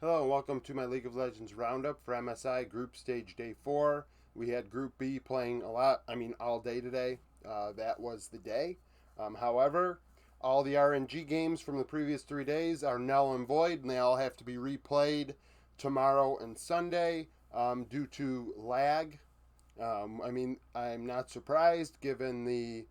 Hello and welcome to my League of Legends roundup for MSI Group Stage Day 4. We had Group B playing all day today. That was the day. However, all the RNG games from the previous 3 days are null and void, and they all have to be replayed tomorrow and Sunday due to lag. I'm not surprised given the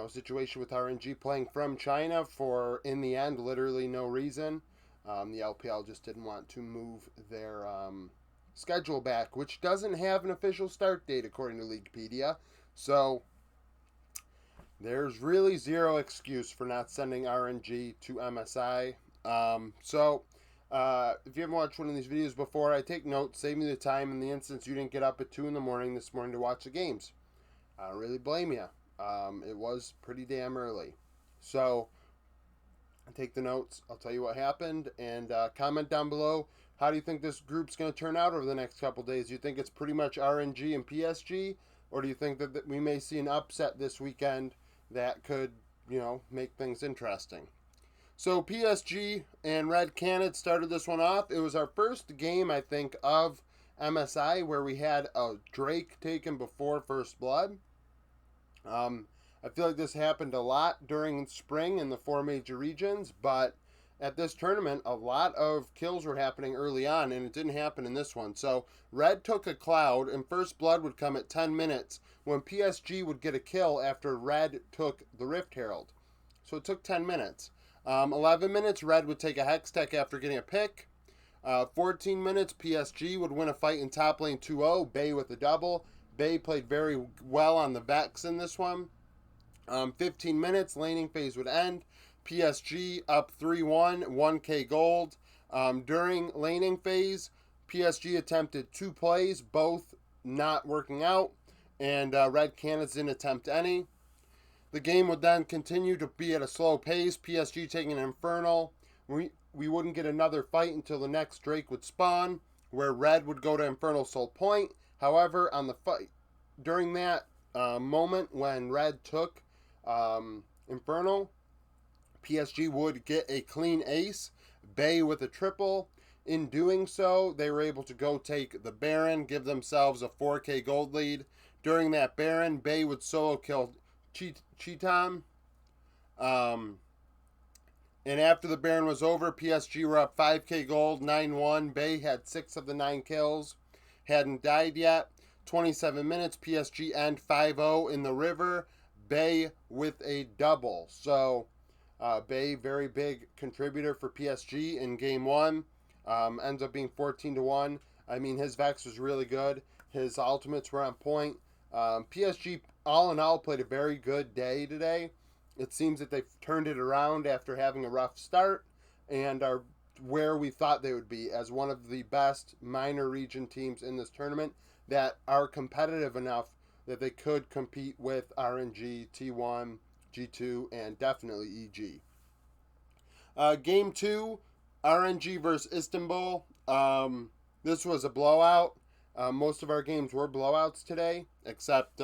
situation with RNG playing from China for, in the end, literally no reason. The LPL just didn't want to move their schedule back, which doesn't have an official start date according to Leaguepedia. So there's really zero excuse for not sending RNG to MSI. If you haven't watched one of these videos before, I take notes, save me the time in the instance you didn't get up at 2 in the morning this morning to watch the games. I don't really blame you. It was pretty damn early. So take the notes. I'll tell you what happened, and comment down below. How do you think this group's going to turn out over the next couple days? Do you think it's pretty much RNG and PSG, or do you think that we may see an upset this weekend that could, make things interesting? So PSG and Red Cannon started this one off. It was our first game, I think, of MSI where we had a Drake taken before First Blood. I feel like this happened a lot during spring in the four major regions, but at this tournament, a lot of kills were happening early on, and it didn't happen in this one. So Red took a Cloud, and First Blood would come at 10 minutes when PSG would get a kill after Red took the Rift Herald. So it took 10 minutes. 11 minutes, Red would take a Hextech after getting a pick. 14 minutes, PSG would win a fight in top lane 2-0, Bay with a double. Bay played very well on the Vex in this one. 15 minutes, laning phase would end. PSG up 3-1, 1k gold. During laning phase, PSG attempted 2 plays, both not working out, and Red Cannons didn't attempt any. The game would then continue to be at a slow pace, PSG taking an Infernal. We wouldn't get another fight until the next Drake would spawn, where Red would go to Infernal Soul Point. However, on the fight, during that moment when Red took Infernal, PSG would get a clean ace, Bay with a triple. In doing so, they were able to go take the Baron, give themselves a 4k gold lead. During that Baron, Bay would solo kill Cheetam. And after the Baron was over, PSG were up 5k gold, 9-1. Bay had 6 of the 9 kills, hadn't died yet. 27 minutes, PSG end 5-0 in the river. Bay with a double. So, Bay, very big contributor for PSG in game 1. Ends up being 14-1. I mean, his Vex was really good. His ultimates were on point. PSG, all in all, played a very good day today. It seems that they've turned it around after having a rough start and are where we thought they would be as one of the best minor region teams in this tournament that are competitive enough that they could compete with RNG, T1, G2, and definitely EG. Game 2, RNG versus Istanbul. This was a blowout. Most of our games were blowouts today, except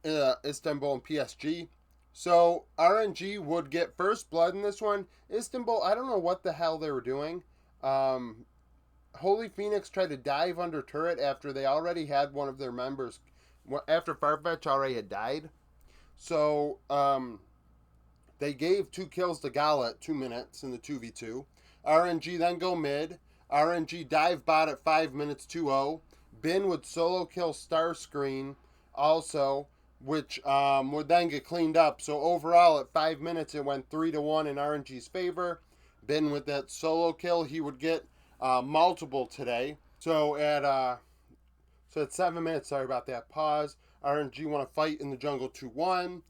Istanbul and PSG. So RNG would get first blood in this one. Istanbul, I don't know what the hell they were doing. Holy Phoenix tried to dive under turret after they already had one of their members, after Farfetch already had died. So they gave 2 kills to Gala at 2 minutes in the 2v2. RNG then go mid. RNG dive bot at 5 minutes 2-0. Bin would solo kill Starscreen also, which would then get cleaned up. So overall, at 5 minutes, it went 3-1 in RNG's favor. Bin with that solo kill, he would get multiple today. So at 7 minutes, sorry about that pause, RNG won a fight in the jungle 2-1.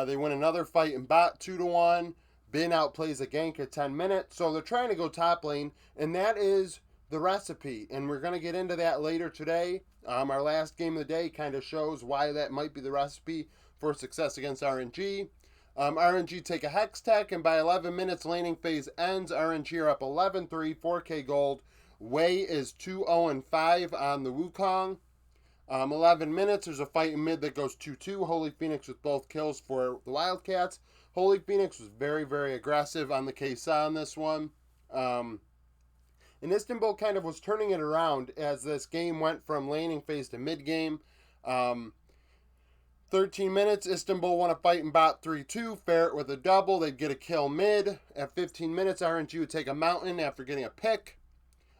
They win another fight in bot 2-1. Bin outplays a gank at 10 minutes. So they're trying to go top lane, and that is the recipe. And we're going to get into that later today. Our last game of the day kind of shows why that might be the recipe for success against RNG. RNG take a Hextech, and by 11 minutes, laning phase ends. RNG are up 11-3, 4k gold. Wei is 2-0-5 on the Wukong. 11 minutes, there's a fight in mid that goes 2-2. Holy Phoenix with both kills for the Wildcats. Holy Phoenix was very, very aggressive on the Kesa on this one. And Istanbul kind of was turning it around as this game went from laning phase to mid game. 13 minutes, Istanbul won a fight in bot 3-2. Ferret with a double. They'd get a kill mid. At 15 minutes, RNG would take a mountain after getting a pick.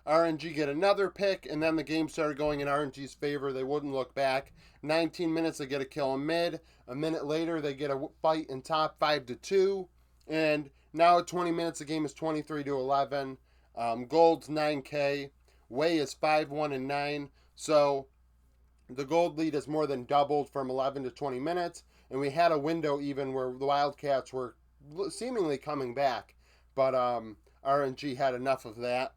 RNG get another pick, and then the game started going in RNG's favor. They wouldn't look back. 19 minutes, they get a kill in mid. A minute later, they get a fight in top 5-2. And now at 20 minutes, the game is 23-11. Gold's 9K. Wei is 5-1-9. So the gold lead has more than doubled from 11 to 20 minutes. And we had a window even where the Wildcats were seemingly coming back. But RNG had enough of that.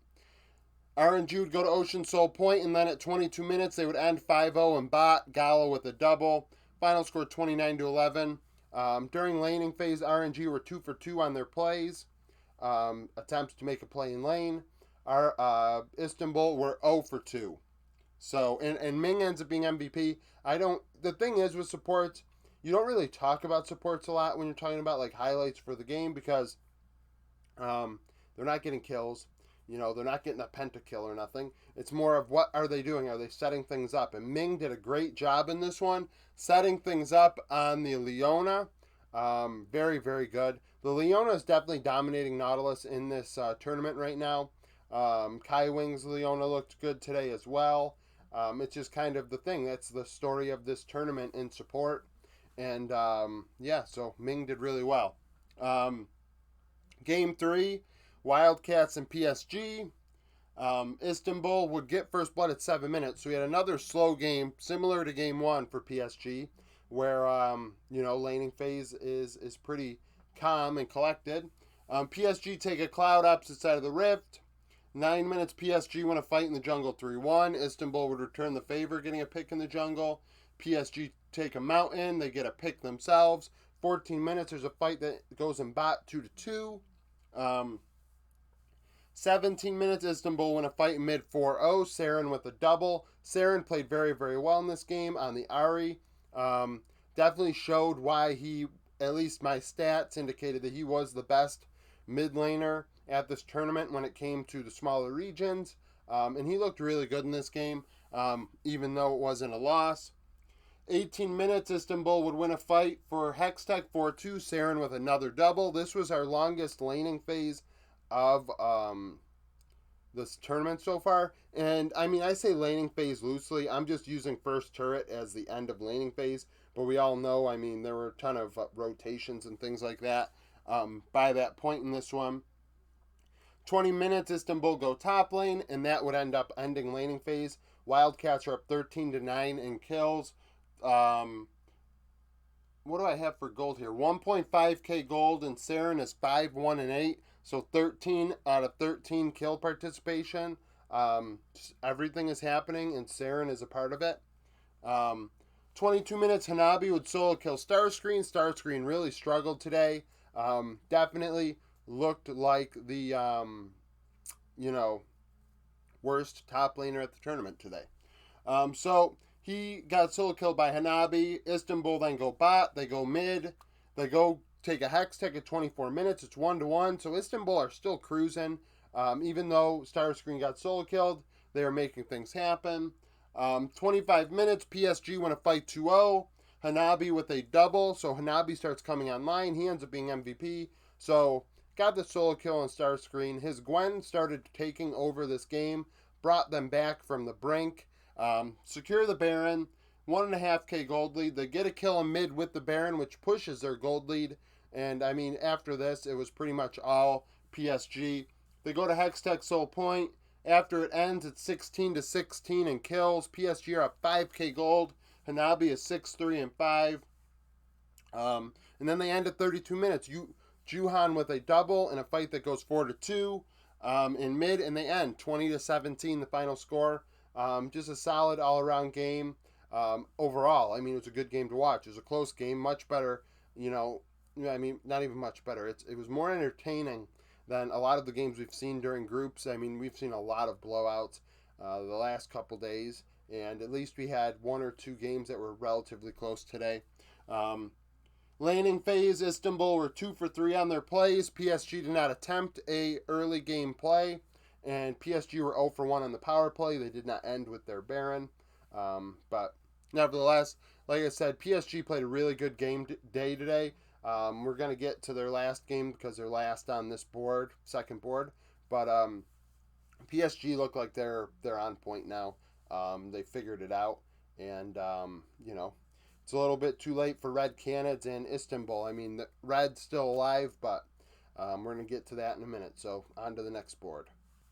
RNG would go to Ocean Soul Point, and then at 22 minutes, they would end 5-0 in bot. Gallo with a double. Final score 29-11. During laning phase, RNG were 2 for 2 on their plays. Attempts to make a play in lane. Istanbul were 0 for 2. So, and Ming ends up being MVP. The thing is with supports, you don't really talk about supports a lot when you're talking about like highlights for the game because they're not getting kills. They're not getting a pentakill or nothing. It's more of what are they doing? Are they setting things up? And Ming did a great job in this one, setting things up on the Leona. Very, very good. The Leona is definitely dominating Nautilus in this tournament right now. Kai Wing's Leona looked good today as well. It's just kind of the thing. That's the story of this tournament in support. And so Ming did really well. Game 3. Wildcats and PSG. Istanbul would get first blood at 7 minutes. So we had another slow game, similar to game 1 for PSG, where, laning phase is pretty calm and collected. PSG take a cloud opposite side of the rift. 9 minutes, PSG win a fight in the jungle 3-1. Istanbul would return the favor, getting a pick in the jungle. PSG take a mountain. They get a pick themselves. 14 minutes, there's a fight that goes in bot 2-2. 17 minutes, Istanbul win a fight in mid 4-0. Saren with a double. Saren played very, very well in this game on the Ari. Definitely showed why he, at least my stats indicated that he was the best mid laner at this tournament when it came to the smaller regions. And he looked really good in this game, even though it wasn't a loss. 18 minutes, Istanbul would win a fight for Hextech 4-2. Saren with another double. This was our longest laning phase of this tournament so far. And I say laning phase loosely. I'm just using first turret as the end of laning phase. But we all know, there were a ton of rotations and things like that by that point in this one. 20 minutes, Istanbul go top lane, and that would end up ending laning phase. Wildcats are up 13-9 in kills. What do I have for gold here? 1.5k gold, and Saren is 5-1-8. So 13 out of 13 kill participation. Everything is happening, and Saren is a part of it. 22 minutes, Hanabi would solo kill Starscreen. Starscreen really struggled today. Definitely looked like the, worst top laner at the tournament today. So he got solo killed by Hanabi. Istanbul then go bot. They go mid. They go take a Hextech at 24 minutes. It's 1-1. So Istanbul are still cruising. Even though Starscreen got solo killed, they are making things happen. 25 minutes, PSG win a fight 2-0. Hanabi with a double. So Hanabi starts coming online. He ends up being MVP. So got the solo kill on Starscreen. His Gwen started taking over this game. Brought them back from the brink. Secure the Baron. 1.5k gold lead. They get a kill in mid with the Baron, which pushes their gold lead. And, after this, it was pretty much all PSG. They go to Hextech Soul Point. After it ends, it's 16-16 in kills. PSG are up 5k gold. Hanabi is 6-3-5. And then they end at 32 minutes. Juhan with a double in a fight that goes 4-2 in mid. And they end 20-17, the final score. Just a solid all-around game. Overall, it was a good game to watch. It was a close game, much better, not even much better. It was more entertaining than a lot of the games we've seen during groups. We've seen a lot of blowouts the last couple days, and at least we had 1 or 2 games that were relatively close today. Laning phase, Istanbul were 2 for 3 on their plays. PSG did not attempt a early game play, And PSG were 0 for 1 on the power play. They did not end with their Baron. But nevertheless, like I said, PSG played a really good game day today. We're going to get to their last game because they're last on this board, second board. But PSG look like they're on point now. They figured it out. And, it's a little bit too late for Red Canids in Istanbul. I mean, the Red's still alive, but we're going to get to that in a minute. So on to the next board.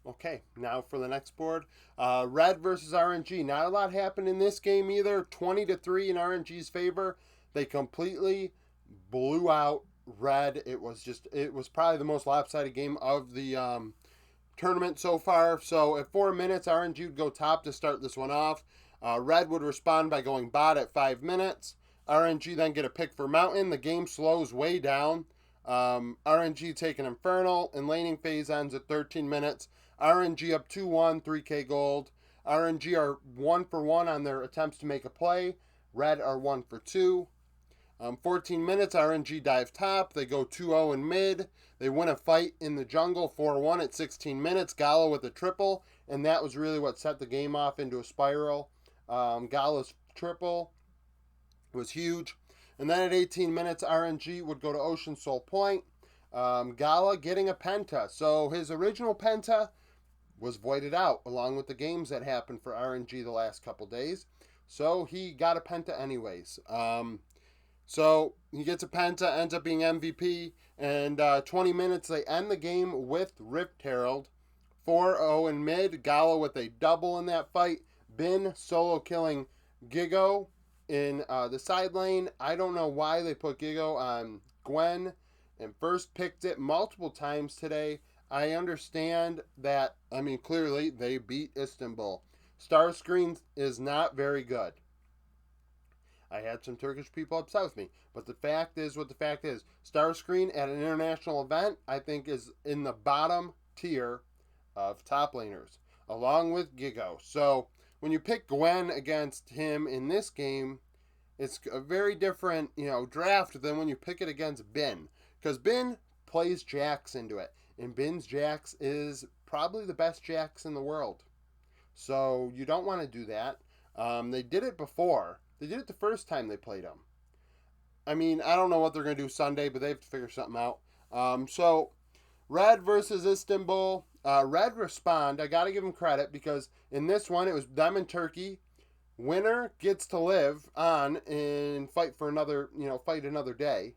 Okay, now for the next board. Red versus RNG. Not a lot happened in this game either. 20-3 in RNG's favor. They completely blew out Red. It was probably the most lopsided game of the tournament so far. So at 4 minutes, RNG would go top to start this one off. Red would respond by going bot at 5 minutes. RNG then get a pick for Mountain. The game slows way down. RNG take an Infernal, and laning phase ends at 13 minutes. RNG up 2-1, 3K gold. RNG are 1 for 1 on their attempts to make a play. Red are 1 for 2. 14 minutes, RNG dive top. They go 2-0 in mid. They win a fight in the jungle 4-1 at 16 minutes. Gala with a triple, and that was really what set the game off into a spiral. Gala's triple was huge. And then at 18 minutes, RNG would go to Ocean Soul Point. Gala getting a penta. So his original penta was voided out along with the games that happened for RNG the last couple days. So he got a penta anyways. So he gets a penta, ends up being MVP. And 20 minutes, they end the game with Rift Herald. 4-0 in mid. Gala with a double in that fight. Bin solo killing Gigo in the side lane. I don't know why they put Gigo on Gwen and first picked it multiple times today. I understand that, clearly they beat Istanbul. Starscreen is not very good. I had some Turkish people upset with me. But the fact is what the fact is. Starscreen at an international event, I think, is in the bottom tier of top laners, along with Gigo. So when you pick Gwen against him in this game, it's a very different, draft than when you pick it against Bin. Because Bin plays Jax into it. And Bin's Jax is probably the best Jax in the world. So you don't want to do that. They did it before. They did it the first time they played him. I don't know what they're going to do Sunday, but they have to figure something out. So Red versus Istanbul. Red respond. I got to give them credit because in this one, it was them and Turkey. Winner gets to live on and fight for another, fight another day.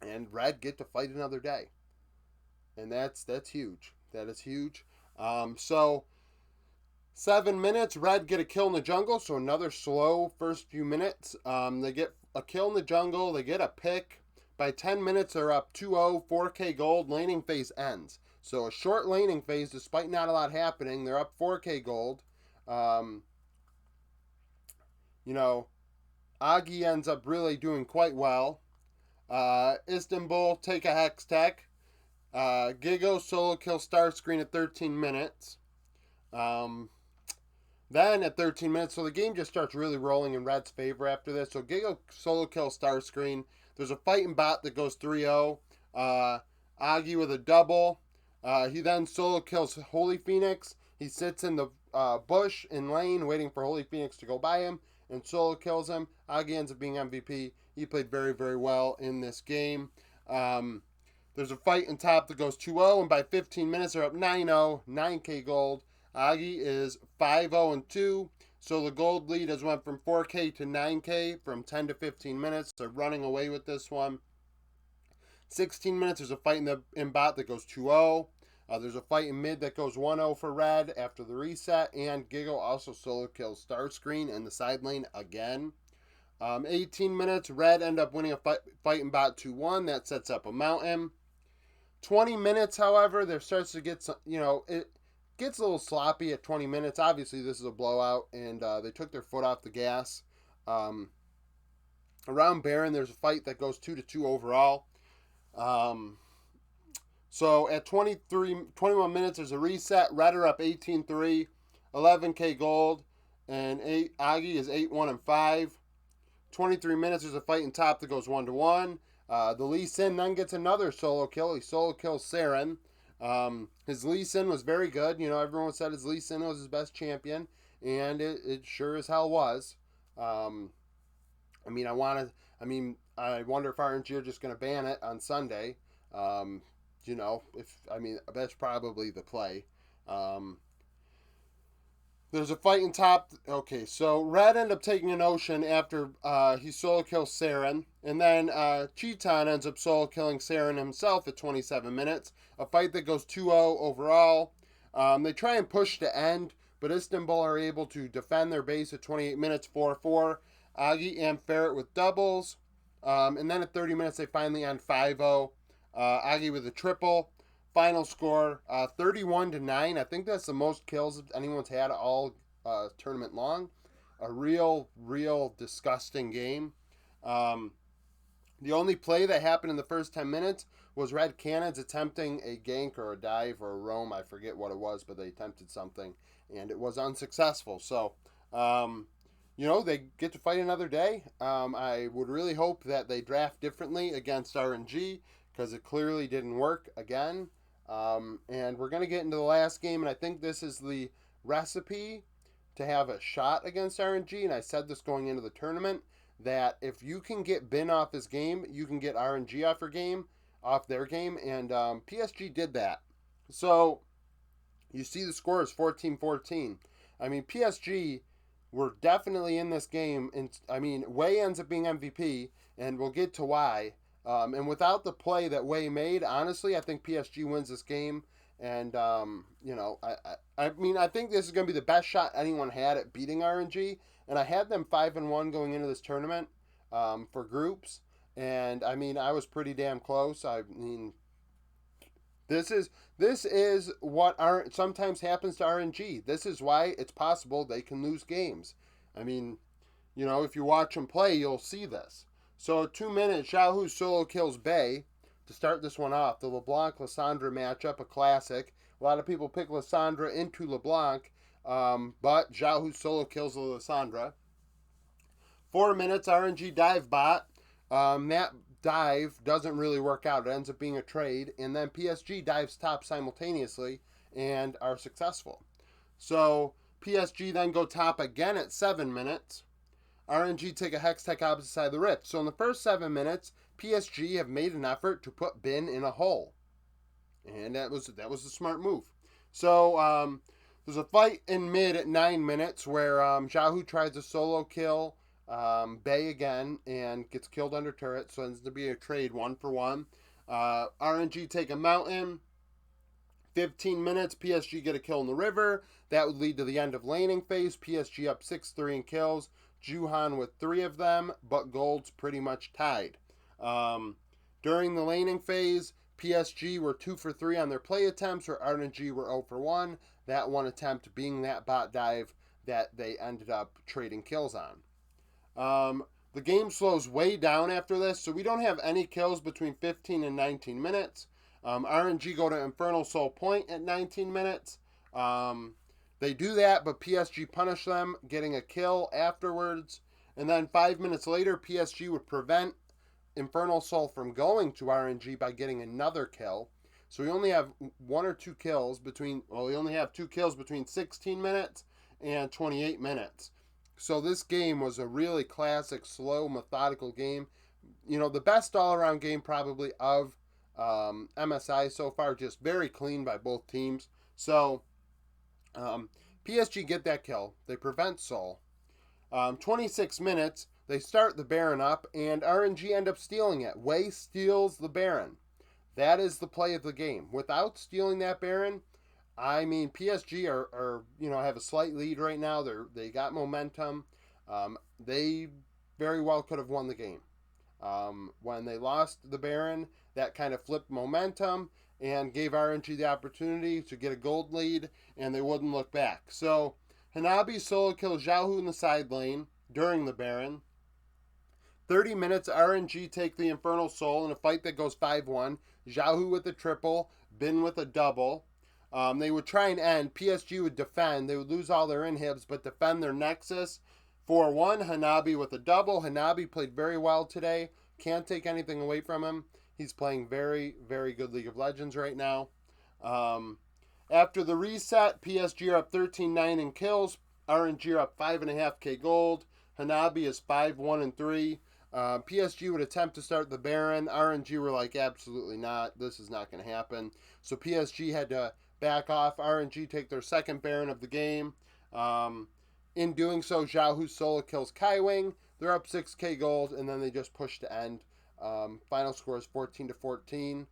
And Red get to fight another day. And that's huge. That is huge. So 7 minutes, Red get a kill in the jungle, so another slow first few minutes. They get a kill in the jungle, they get a pick. By 10 minutes, they're up 2-0, 4K gold, laning phase ends. So a short laning phase, despite not a lot happening, they're up 4K gold. Agi ends up really doing quite well. Istanbul take a Hex Tech. Gigo solo kill Starscreen at 13 minutes. Then at 13 minutes, so the game just starts really rolling in Red's favor after this. So Gigo solo kill Starscreen. There's a fight in bot that goes 3-0. Agi with a double. He then solo kills Holy Phoenix. He sits in the bush in lane waiting for Holy Phoenix to go by him and solo kills him. Agi ends up being MVP. He played very, very well in this game. There's a fight in top that goes 2-0, and by 15 minutes they're up 9-0, 9K gold. Agi is 5-0-2, so the gold lead has went from 4K to 9K from 10 to 15 minutes. They're running away with this one. 16 minutes, there's a fight in bot that goes 2-0. There's a fight in mid that goes 1-0 for Red after the reset, and Gigo also solo kills Starscreen in the side lane again. 18 minutes, Red end up winning a fight in bot 2-1. That sets up a Mountain. 20 minutes, however, there starts to get some, it gets a little sloppy at 20 minutes. Obviously, this is a blowout, and they took their foot off the gas. Around Baron, there's a fight that goes 2-2 overall. So at 21 minutes, there's a reset. Red are up 18-3, 11K gold, and Agi is 8-1-5. 23 minutes, there's a fight in top that goes 1-1. The Lee Sin then gets another solo kill. He solo kills Saren. His Lee Sin was very good. Everyone said his Lee Sin was his best champion, and it sure as hell was. Um, I mean, I want to. I wonder if RNG are just going to ban it on Sunday. Um, if that's probably the play. Um, there's a fight in top. Okay, so Red ended up taking an Ocean after he solo kills Saren. And then Cheeton ends up solo killing Saren himself at 27 minutes. A fight that goes 2-0 overall. They try and push to end, but Istanbul are able to defend their base at 28 minutes, 4-4. Agi and Ferret with doubles. And then at 30 minutes, they finally end 5-0. Agi with a triple. Final score 31-9. I think that's the most kills anyone's had all tournament long. A real disgusting game. The only play that happened in the first 10 minutes was Red Cannons attempting a gank or a dive or a roam. I forget what it was, but they attempted something, and it was unsuccessful. So, they get to fight another day. I would really hope that they draft differently against RNG because it clearly didn't work again. And we're going to get into the last game, and I think this is the recipe to have a shot against RNG. And I said this going into the tournament, that if you can get Bin off his game, you can get RNG off their game, and PSG did that. So you see the score is 14-14. I mean, PSG were definitely in this game, and Wei ends up being MVP, and we'll get to why. And without the play that Wei made, honestly, I think PSG wins this game. And, I think this is going to be the best shot anyone had at beating RNG. And I had them 5-1 going into this tournament for groups. And, I was pretty damn close. This is what sometimes happens to RNG. This is why it's possible they can lose games. If you watch them play, you'll see this. So 2 minutes, Xiaohu solo kills Bay to start this one off. The LeBlanc-Lissandra matchup, a classic. A lot of people pick Lissandra into LeBlanc, but Xiaohu solo kills Lissandra. 4 minutes, RNG dive bot. That dive doesn't really work out. It ends up being a trade, and then PSG dives top simultaneously and are successful. So PSG then go top again at 7 minutes. RNG take a Hex Tech opposite side of the rift. So in the first 7 minutes, PSG have made an effort to put Bin in a hole. And that was a smart move. So there's a fight in mid at 9 minutes where Xiaohu tries to solo kill Bay again and gets killed under turret. So it ends up being a trade 1-for-1. RNG take a mountain. 15 minutes, PSG get a kill in the river. That would lead to the end of laning phase. PSG up 6-3 in kills. Juhan with 3 of them, but Gold's pretty much tied. During the laning phase, PSG were 2-for-3 on their play attempts, where RNG were 0-for-1. That one attempt being that bot dive that they ended up trading kills on. The game slows way down after this, so we don't have any kills between 15 and 19 minutes. RNG go to Infernal Soul Point at 19 minutes. They do that, but PSG punish them, getting a kill afterwards. And then 5 minutes later, PSG would prevent Infernal Soul from going to RNG by getting another kill. So we only have 1 or 2 kills between 16 minutes and 28 minutes. So this game was a really classic, slow, methodical game. The best all-around game probably of MSI so far, just very clean by both teams. So PSG get that kill. They prevent Soul. 26 minutes, they start the Baron up, and RNG end up stealing it. Wei steals the Baron. That is the play of the game. Without stealing that Baron, PSG are have a slight lead right now. They got momentum. They very well could have won the game. When they lost the Baron, that kind of flipped momentum and gave RNG the opportunity to get a gold lead, and they wouldn't look back. So Hanabi solo kills Xiaohu in the side lane during the Baron. 30 minutes, RNG take the Infernal Soul in a fight that goes 5-1. Xiaohu with a triple, Bin with a double. They would try and end. PSG would defend. They would lose all their inhibs, but defend their Nexus. 4-1, Hanabi with a double. Hanabi played very well today. Can't take anything away from him. He's playing very, very good League of Legends right now. Um, After the reset, PSG are up 13-9 in kills. RNG are up 5.5k gold. Hanabi is 5-1-3. PSG would attempt to start the Baron. RNG were like, absolutely not. This is not going to happen. So PSG had to back off. RNG take their second Baron of the game. In doing so, Zhao Hu solo kills Kaiwing. They're up 6k gold, and then they just push to end. Final score is 14-14.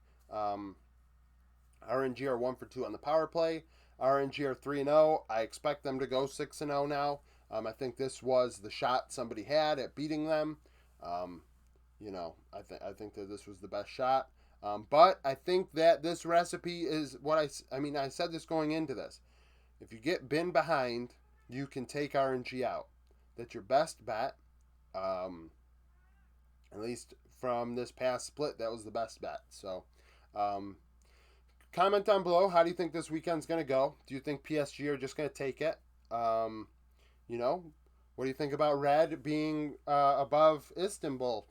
RNG are 1 for 2 on the power play. RNG are 3-0. I expect them to go 6-0 now. I think this was the shot somebody had at beating them. Um, I think that this was the best shot. But I think that this recipe is what I said this going into this. If you get bin behind, you can take RNG out. That's your best bet. At least from this past split, that was the best bet. So, comment down below. How do you think this weekend's going to go? Do you think PSG are just going to take it? You know, what do you think about Red being above Istanbul?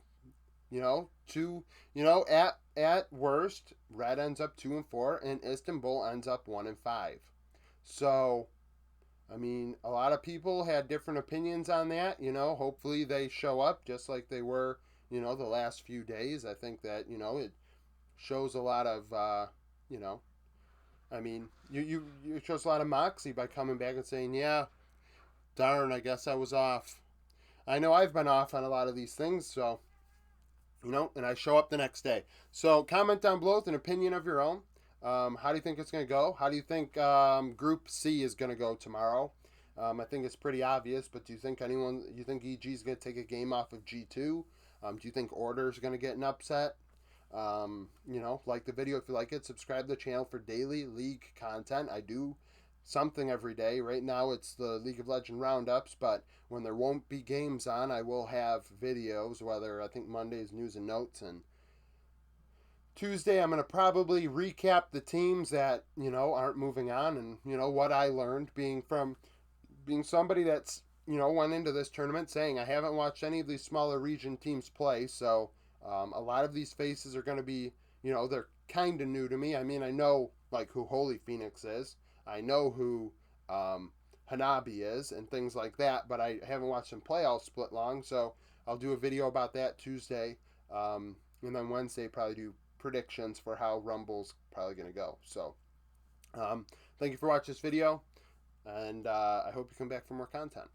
At worst, Red ends up 2-4, and Istanbul ends up 1-5. So, a lot of people had different opinions on that. Hopefully they show up just like they were, the last few days. I think that it shows a lot of, you shows a lot of moxie by coming back and saying, yeah, darn, I guess I was off. I know I've been off on a lot of these things, so, and I show up the next day. So comment down below with an opinion of your own. How do you think it's going to go? How do you think Group C is going to go tomorrow? I think it's pretty obvious, but do you think EG is going to take a game off of G2? Do you think Order is going to get an upset? Like the video if you like it. Subscribe to the channel for daily League content. I do something every day. Right now it's the League of Legends roundups, but when there won't be games on, I will have videos, whether I think Monday is news and notes, and Tuesday I'm going to probably recap the teams that, aren't moving on, and, what I learned being somebody that's, went into this tournament saying I haven't watched any of these smaller region teams play, so a lot of these faces are going to be, they're kind of new to me. I know, like, who Holy Phoenix is. I know who Hanabi is and things like that, but I haven't watched them play all split long, so I'll do a video about that Tuesday, and then Wednesday probably do predictions for how Rumble's probably going to go. So, thank you for watching this video, and I hope you come back for more content.